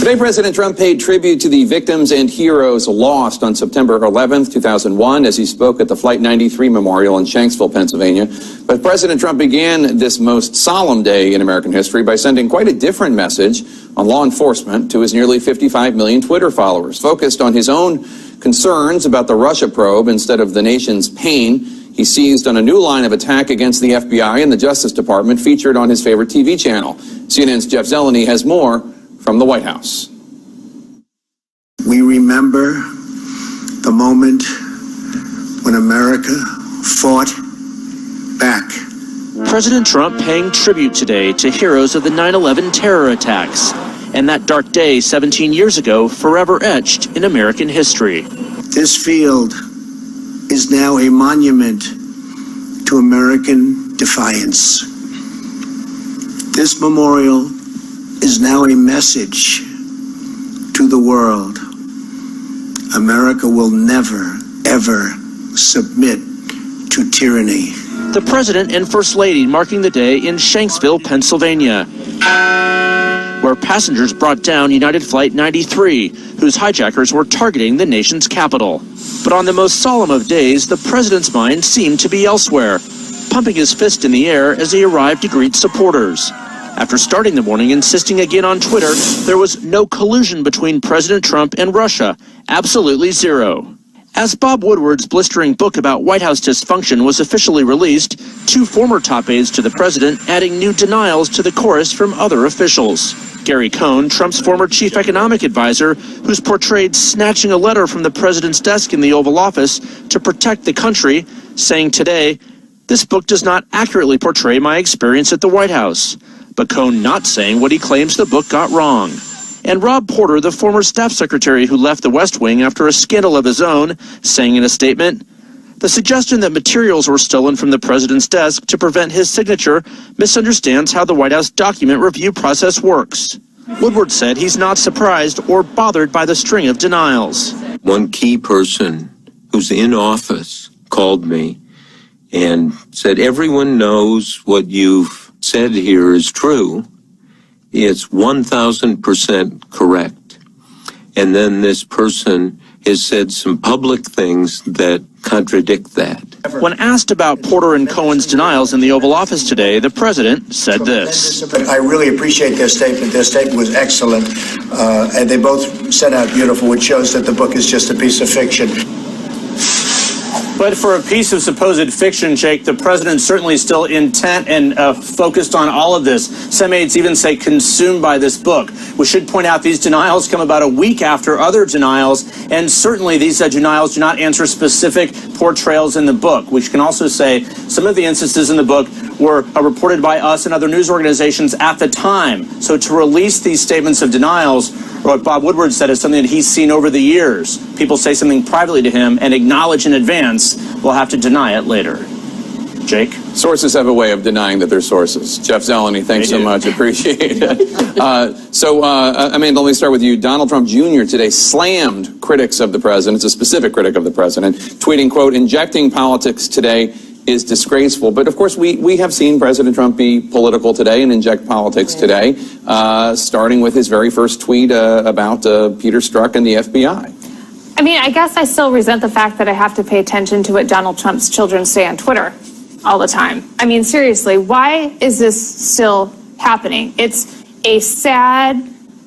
Today, President Trump paid tribute to the victims and heroes lost on September 11th, 2001, as he spoke at the Flight 93 Memorial in Shanksville, Pennsylvania. But President Trump began this most solemn day in American history by sending quite a different message on law enforcement to his nearly 55 million Twitter followers, focused on his own concerns about the Russia probe instead of the nation's pain. He seized on a new line of attack against the FBI and the Justice Department featured on his favorite TV channel. CNN's Jeff Zeleny has more from the White House. We remember the moment when America fought back. President Trump paying tribute today to heroes of the 9/11 terror attacks, and that dark day 17 years ago forever etched in American history. This field is now a monument to American defiance. This memorial is now a message to the world. America will never, ever submit to tyranny. The President and First Lady marking the day in Shanksville, Pennsylvania, where passengers brought down United Flight 93, whose hijackers were targeting the nation's capital. But on the most solemn of days, the President's mind seemed to be elsewhere, pumping his fist in the air as he arrived to greet supporters. After starting the morning insisting again on Twitter there was no collusion between President Trump and Russia, absolutely zero. As Bob Woodward's blistering book about White House dysfunction was officially released, two former top aides to the president adding new denials to the chorus from other officials. Gary Cohn, Trump's former chief economic advisor, who's portrayed snatching a letter from the president's desk in the Oval Office to protect the country, saying today, "This book does not accurately portray my experience at the White House." But Cohn not saying what he claims the book got wrong. And Rob Porter, the former staff secretary who left the West Wing after a scandal of his own, saying in a statement, "The suggestion that materials were stolen from the president's desk to prevent his signature misunderstands how the White House document review process works." Woodward said he's not surprised or bothered by the string of denials. One key person who's in office called me and said, "Everyone knows what you've said here is true. It's 1,000% correct." And then this person has said some public things that contradict that. When asked about Porter and Cohen's denials in the Oval Office today, the president said this. I really appreciate their statement. Their statement was excellent. And they both set out beautiful, which shows that the book is just a piece of fiction. But for a piece of supposed fiction, Jake, the president certainly still intent and focused on all of this. Some aides even say consumed by this book. We should point out these denials come about a week after other denials, and certainly these denials do not answer specific portrayals in the book. We can also say some of the instances in the book were reported by us and other news organizations at the time. So to release these statements of denials, what Bob Woodward said is something that he's seen over the years. People say something privately to him and acknowledge in advance, we'll have to deny it later. Jake? Sources have a way of denying that they're sources. Jeff Zeleny, thanks so much. Appreciate it. Amanda, let me start with you. Donald Trump Jr. today slammed critics of the president, a specific critic of the president, tweeting, quote, "Injecting politics today is disgraceful." But of course, we have seen President Trump be political today and inject politics today, starting with his very first tweet about Peter Strzok and the FBI. I mean, I guess I still resent the fact that I have to pay attention to what Donald Trump's children say on Twitter all the time. I mean, seriously, why is this still happening? It's a sad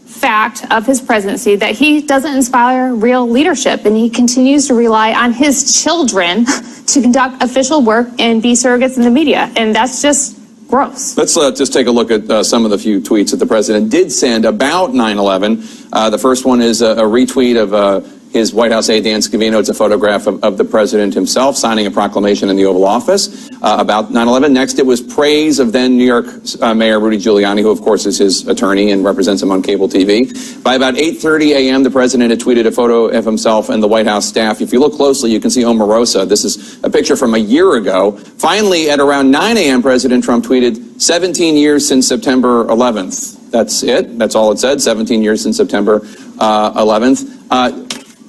fact of his presidency that he doesn't inspire real leadership, and he continues to rely on his children to conduct official work and be surrogates in the media, and that's just gross. Let's just take a look at some of the few tweets that the president did send about 9/11. The first one is a retweet of his White House aide, Dan Scavino. It's a photograph of the president himself signing a proclamation in the Oval Office about 9/11. Next, it was praise of then New York Mayor Rudy Giuliani, who, of course, is his attorney and represents him on cable TV. By about 8:30 a.m., the president had tweeted a photo of himself and the White House staff. If you look closely, you can see Omarosa. This is a picture from a year ago. Finally, at around 9 a.m., President Trump tweeted, 17 years since September 11th. That's it. That's all it said, 17 years since September 11th.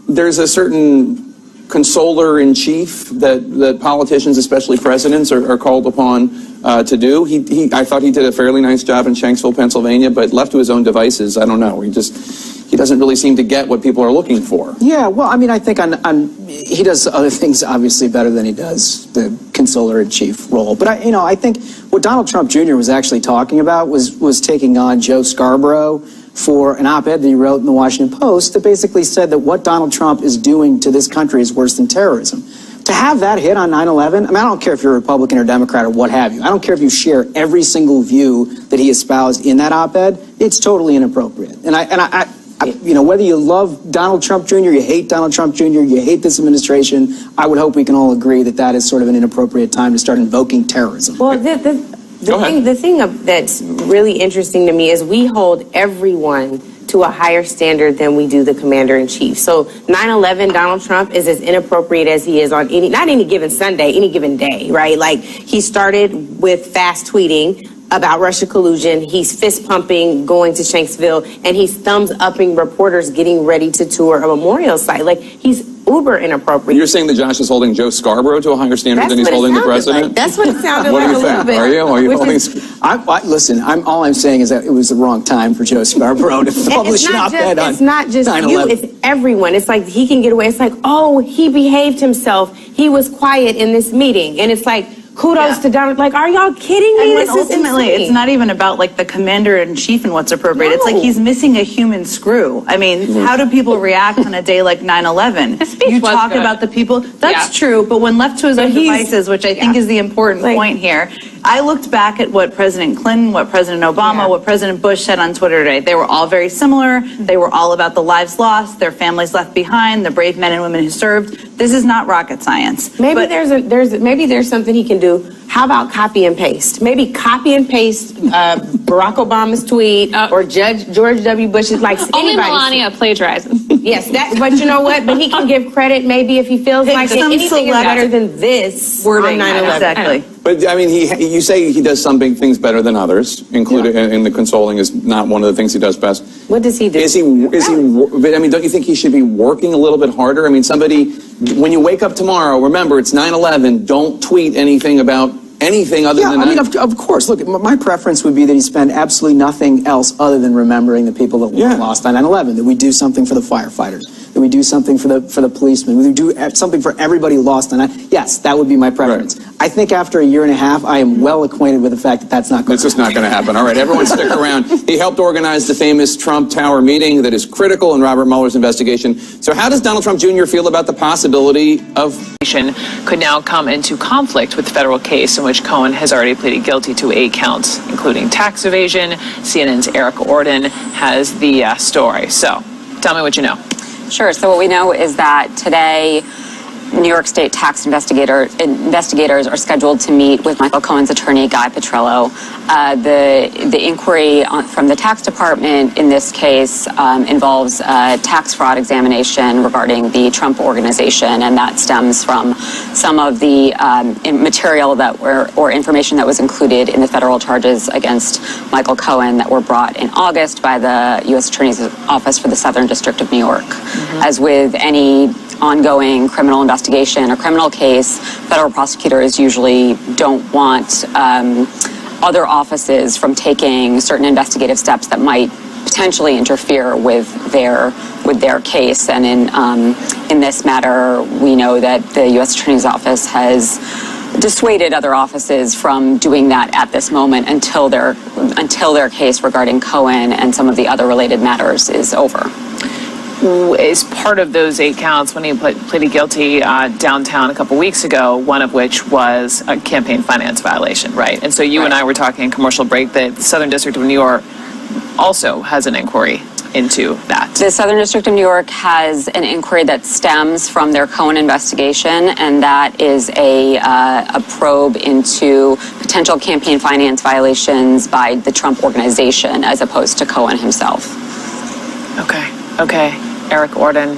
There's a certain consoler-in-chief that politicians, especially presidents, are called upon to do. I thought he did a fairly nice job in Shanksville, Pennsylvania, but left to his own devices, I don't know. he doesn't really seem to get what people are looking for. Yeah, well, I mean, I think he does other things obviously better than he does the consoler-in-chief role. But I think what Donald Trump Jr. was actually talking about was taking on Joe Scarborough for an op-ed that he wrote in the Washington Post that basically said that what Donald Trump is doing to this country is worse than terrorism. To have that hit on 9/11, I mean, I don't care if you're a Republican or Democrat or what have you. I don't care if you share every single view that he espoused in that op-ed. It's totally inappropriate. And I whether you love Donald Trump Jr., you hate Donald Trump Jr., you hate this administration, I would hope we can all agree that that is sort of an inappropriate time to start invoking terrorism. Well, the thing that's really interesting to me is we hold everyone to a higher standard than we do the commander-in-chief. So 9/11, Donald Trump is as inappropriate as he is on not any given Sunday, any given day, right? Like, he started with fast tweeting about Russia collusion. He's fist pumping going to Shanksville, and he's thumbs upping reporters getting ready to tour a memorial site. Like, he's uber inappropriate. You're saying that Josh is holding Joe Scarborough to a higher standard than he's holding the president? Like. That's what it sounded what like do you a little think? bit. Are you holding? Listen, all I'm saying is that it was the wrong time for Joe Scarborough to publish an op-ed on 9/11. It's not just you, it's everyone. It's like he can get away. It's like, oh, he behaved himself. He was quiet in this meeting. And it's like, kudos to Donald. Like, are y'all kidding me? And ultimately, it's not even about like the commander-in-chief and what's appropriate. No. It's like he's missing a human screw. I mean, how do people react on a day like 9/11? You talk about the people. That's true, but when left to his own devices, which I think is the important point here, I looked back at what President Clinton, what President Obama, what President Bush said on Twitter today. They were all very similar. They were all about the lives lost, their families left behind, the brave men and women who served. This is not rocket science. Maybe there's something he can do. How about copy and paste? Maybe copy and paste Barack Obama's tweet or George W. Bush's, like, Only anybody's. Melania plagiarized. Yes, but you know what? But he can give credit maybe if he feels like anything is better than this wording. on 9/11. Exactly. But I mean, you say he does some things better than others, including in the consoling is not one of the things he does best. What does he do? Is he? But I mean, don't you think he should be working a little bit harder? I mean, when you wake up tomorrow, remember it's 9/11. Don't tweet anything about anything other than that. I mean, of course. Look, my preference would be that he spend absolutely nothing else other than remembering the people that were lost on 9/11. That we do something for the firefighters. That we do something for the policemen. We do something for everybody lost on 9/11. Yes, that would be my preference. Right. I think after a year and a half, I am well acquainted with the fact that that's not going to happen. It's just not going to happen. All right, everyone stick around. He helped organize the famous Trump Tower meeting that is critical in Robert Mueller's investigation. So how does Donald Trump Jr. feel about the possibility of could now come into conflict with the federal case in which Cohen has already pleaded guilty to 8 counts, including tax evasion? CNN's Eric Orden has the story. So tell me what you know. Sure. So what we know is that today, New York State tax investigators are scheduled to meet with Michael Cohen's attorney, Guy Petrello. The inquiry from the tax department in this case involves a tax fraud examination regarding the Trump organization, and that stems from some of the material or information that was included in the federal charges against Michael Cohen that were brought in August by the U.S. Attorney's Office for the Southern District of New York. Mm-hmm. As with any ongoing criminal investigation or criminal case, federal prosecutors usually don't want other offices from taking certain investigative steps that might potentially interfere with their case. And in this matter, we know that the U.S. Attorney's Office has dissuaded other offices from doing that at this moment until their case regarding Cohen and some of the other related matters is over. Is part of those 8 counts when he pleaded guilty downtown a couple weeks ago, one of which was a campaign finance violation, right? And so you and I were talking in commercial break that the Southern District of New York also has an inquiry into that. The Southern District of New York has an inquiry that stems from their Cohen investigation, and that is a probe into potential campaign finance violations by the Trump organization as opposed to Cohen himself. Okay. Eric Orden,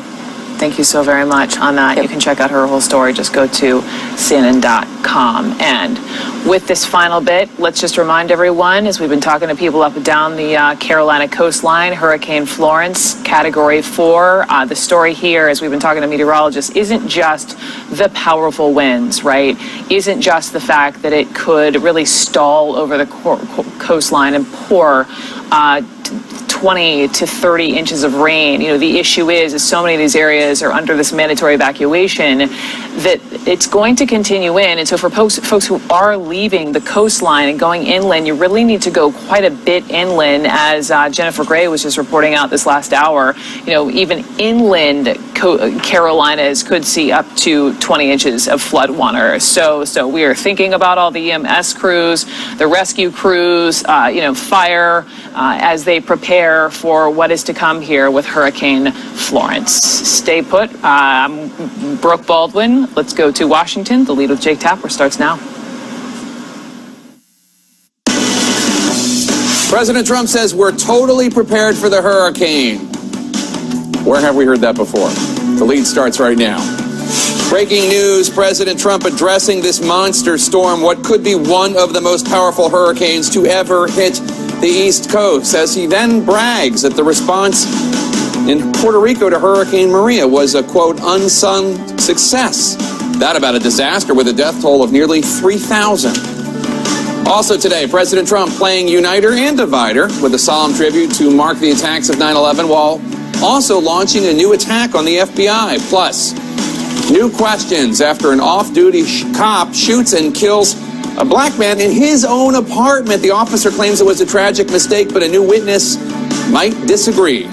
thank you so very much on that. Yep. You can check out her whole story. Just go to CNN.com. And with this final bit, let's just remind everyone, as we've been talking to people up and down the Carolina coastline, Hurricane Florence, Category 4. The story here, as we've been talking to meteorologists, isn't just the powerful winds, right? Isn't just the fact that it could really stall over the coastline and pour 20 to 30 inches of rain. You know, the issue is so many of these areas are under this mandatory evacuation that it's going to continue in. And so for folks who are leaving the coastline and going inland, you really need to go quite a bit inland, as Jennifer Gray was just reporting out this last hour. You know, even inland Carolinas could see up to 20 inches of flood water. So we are thinking about all the EMS crews, the rescue crews, fire, as they prepare for what is to come here with Hurricane Florence. Stay put. I'm Brooke Baldwin. Let's go to Washington. The Lead with Jake Tapper starts now. President Trump says we're totally prepared for the hurricane. Where have we heard that before? The Lead starts right now. Breaking news, President Trump addressing this monster storm, what could be one of the most powerful hurricanes to ever hit the East Coast, as he then brags that the response in Puerto Rico to Hurricane Maria was a, quote, unsung success. That about a disaster with a death toll of nearly 3,000. Also today, President Trump playing uniter and divider with a solemn tribute to mark the attacks of 9/11 while also launching a new attack on the FBI. Plus, new questions after an off-duty cop shoots and kills a black man in his own apartment. The officer claims it was a tragic mistake, but a new witness might disagree.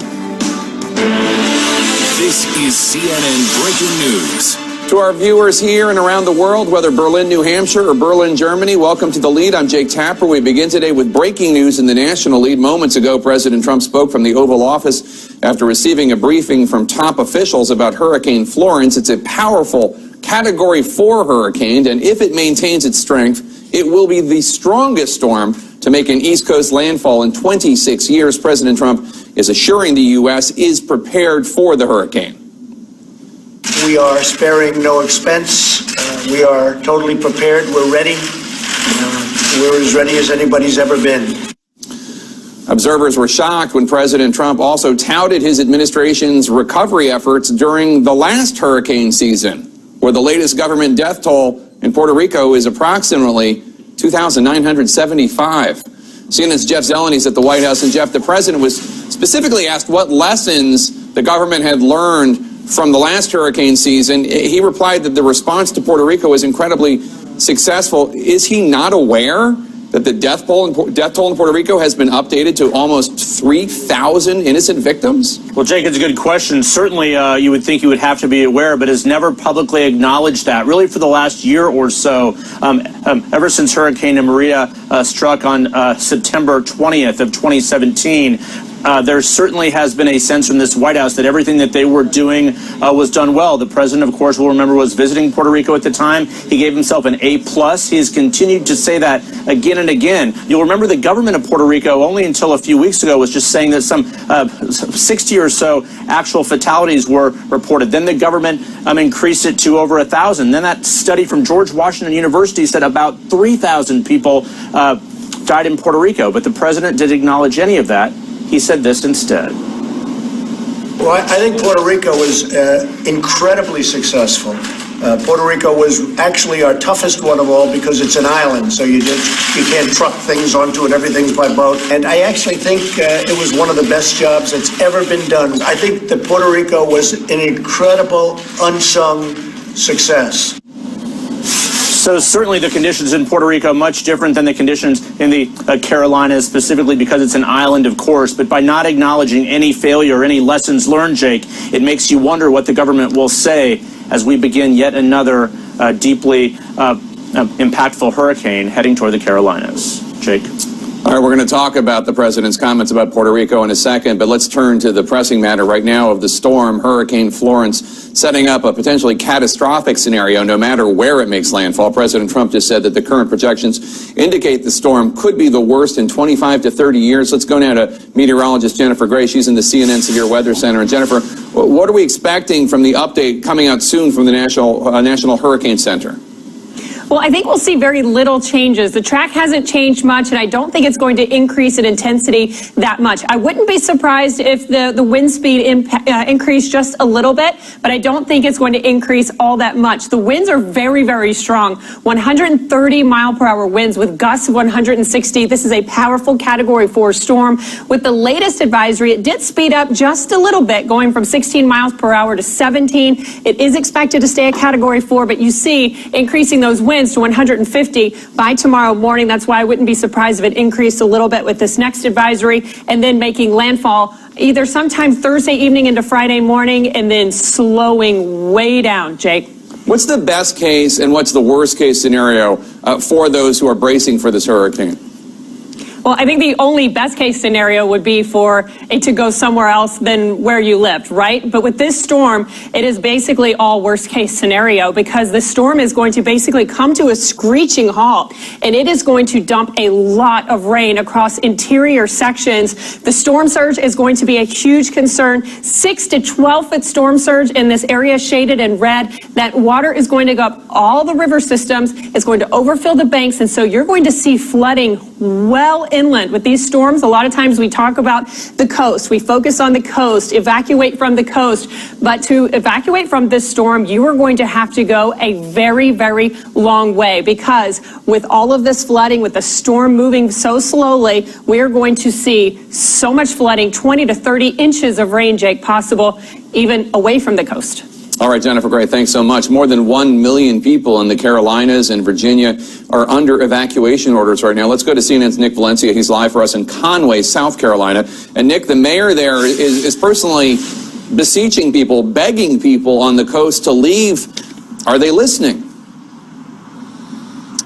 This is CNN Breaking News. To our viewers here and around the world, whether Berlin, New Hampshire or Berlin, Germany, welcome to The Lead. I'm Jake Tapper. We begin today with breaking news in the national lead. Moments ago, President Trump spoke from the Oval Office after receiving a briefing from top officials about Hurricane Florence. It's a powerful Category 4 hurricane, and if it maintains its strength, it will be the strongest storm to make an East Coast landfall in 26 years. President Trump is assuring the U.S. is prepared for the hurricane. We are sparing no expense. We are totally prepared. We're ready. We're as ready as anybody's ever been. Observers were shocked when President Trump also touted his administration's recovery efforts during the last hurricane season, where the latest government death toll in Puerto Rico is approximately 2,975. CNN's Jeff Zeleny at the White House. And Jeff, the president was specifically asked what lessons the government had learned from the last hurricane season. He replied that the response to Puerto Rico was incredibly successful. Is he not aware that the death toll in Puerto Rico has been updated to almost 3,000 innocent victims? Well, Jake, it's a good question. Certainly, you would think you would have to be aware, but has never publicly acknowledged that. Really, for the last year or so, ever since Hurricane Maria struck on September 20th of 2017, there certainly has been a sense from this White House that everything that they were doing was done well. The president, of course, will remember, was visiting Puerto Rico at the time. He gave himself an A+. He has continued to say that again and again. You'll remember the government of Puerto Rico, only until a few weeks ago, was just saying that some 60 or so actual fatalities were reported. Then the government increased it to over 1,000. Then that study from George Washington University said about 3,000 people died in Puerto Rico. But the president didn't acknowledge any of that. He said this instead. Well, I think Puerto Rico was incredibly successful. Puerto Rico was actually our toughest one of all because it's an island, so you can't truck things onto it. Everything's by boat. And I actually think it was one of the best jobs that's ever been done. I think that Puerto Rico was an incredible, unsung success. So certainly the conditions in Puerto Rico much different than the conditions in the Carolinas, specifically because it's an island, of course. But by not acknowledging any failure or any lessons learned, Jake, it makes you wonder what the government will say as we begin yet another deeply impactful hurricane heading toward the Carolinas. Jake. All right, we're going to talk about the president's comments about Puerto Rico in a second, but let's turn to the pressing matter right now of the storm, Hurricane Florence, setting up a potentially catastrophic scenario no matter where it makes landfall. President Trump just said that the current projections indicate the storm could be the worst in 25 to 30 years. Let's go now to meteorologist Jennifer Gray. She's in the CNN Severe Weather Center. And Jennifer, what are we expecting from the update coming out soon from the National Hurricane Center? Well, I think we'll see very little changes. The track hasn't changed much, and I don't think it's going to increase in intensity that much. I wouldn't be surprised if the wind speed increased just a little bit, but I don't think it's going to increase all that much. The winds are very, very strong. 130 mile per hour winds with gusts of 160. This is a powerful Category 4 storm. With the latest advisory, it did speed up just a little bit, going from 16 miles per hour to 17. It is expected to stay at Category 4, but you see increasing those winds to 150 by tomorrow morning. That's why I wouldn't be surprised if it increased a little bit with this next advisory, and then making landfall either sometime Thursday evening into Friday morning, and then slowing way down. Jake? What's the best case and what's the worst case scenario for those who are bracing for this hurricane? Well, I think the only best case scenario would be for it to go somewhere else than where you lived, right? But with this storm, it is basically all worst case scenario, because the storm is going to basically come to a screeching halt, and it is going to dump a lot of rain across interior sections. The storm surge is going to be a huge concern. 6 to 12-foot storm surge in this area shaded in red. That water is going to go up all the river systems. It's going to overfill the banks, and so you're going to see flooding well inland with these storms. A lot of times we talk about the coast. We focus on the coast, evacuate from the coast. But to evacuate from this storm, you are going to have to go a very, very long way, because with all of this flooding, with the storm moving so slowly, we are going to see so much flooding, 20 to 30 inches of rain, Jake, possible even away from the coast. All right, Jennifer Gray, thanks so much. More than 1 million people in the Carolinas and Virginia are under evacuation orders right now. Let's go to CNN's Nick Valencia. He's live for us in Conway, South Carolina. And Nick, the mayor there is personally beseeching people, begging people on the coast to leave. Are they listening?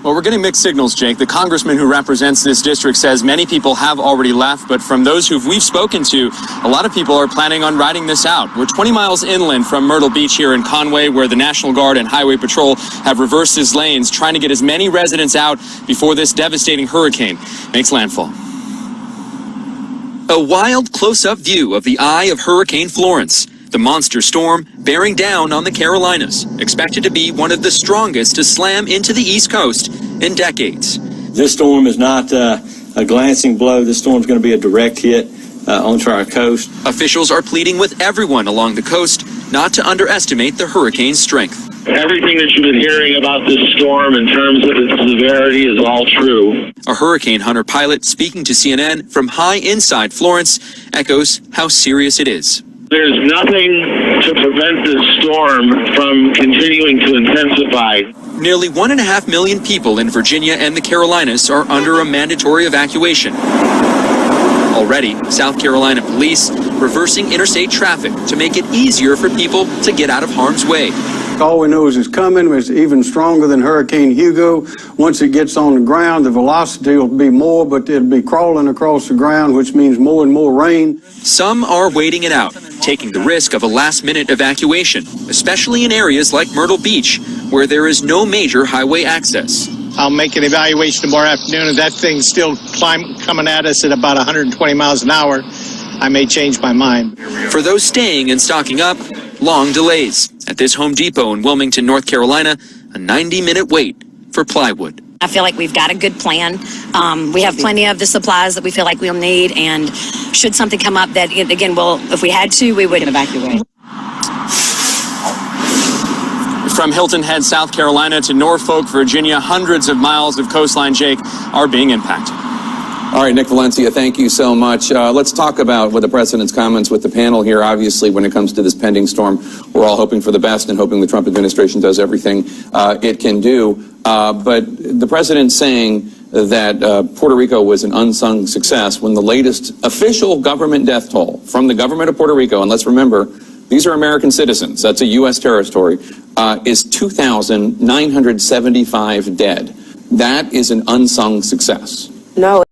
Well, we're getting mixed signals, Jake. The congressman who represents this district says many people have already left, but from those who we've spoken to, a lot of people are planning on riding this out. We're 20 miles inland from Myrtle Beach here in Conway, where the National Guard and Highway Patrol have reversed his lanes, trying to get as many residents out before this devastating hurricane makes landfall. A wild close-up view of the eye of Hurricane Florence. The monster storm bearing down on the Carolinas, expected to be one of the strongest to slam into the East Coast in decades. This storm is not a glancing blow. This storm's going to be a direct hit onto our coast. Officials are pleading with everyone along the coast not to underestimate the hurricane's strength. Everything that you've been hearing about this storm in terms of its severity is all true. A hurricane hunter pilot speaking to CNN from high inside Florence echoes how serious it is. There's nothing to prevent this storm from continuing to intensify. Nearly 1.5 million people in Virginia and the Carolinas are under a mandatory evacuation. Already, South Carolina police reversing interstate traffic to make it easier for people to get out of harm's way. All we know is it's coming. It's even stronger than Hurricane Hugo. Once it gets on the ground, the velocity will be more, but it'll be crawling across the ground, which means more and more rain. Some are waiting it out, taking the risk of a last-minute evacuation, especially in areas like Myrtle Beach, where there is no major highway access. I'll make an evaluation tomorrow afternoon. If that thing's still coming at us at about 120 miles an hour, I may change my mind. For those staying and stocking up, long delays. At this Home Depot in Wilmington, North Carolina, a 90-minute wait for plywood. I feel like we've got a good plan. We have plenty of the supplies that we feel like we'll need, and should something come up that, again, well, if we had to, we would evacuate. From Hilton Head, South Carolina to Norfolk, Virginia, hundreds of miles of coastline, Jake, are being impacted. All right, Nick Valencia, thank you so much. Let's talk about what the president's comments with the panel here. Obviously, when it comes to this pending storm, we're all hoping for the best and hoping the Trump administration does everything it can do. But the president's saying that Puerto Rico was an unsung success when the latest official government death toll from the government of Puerto Rico, and let's remember, these are American citizens, that's a U.S. territory, is 2,975 dead. That is an unsung success. No.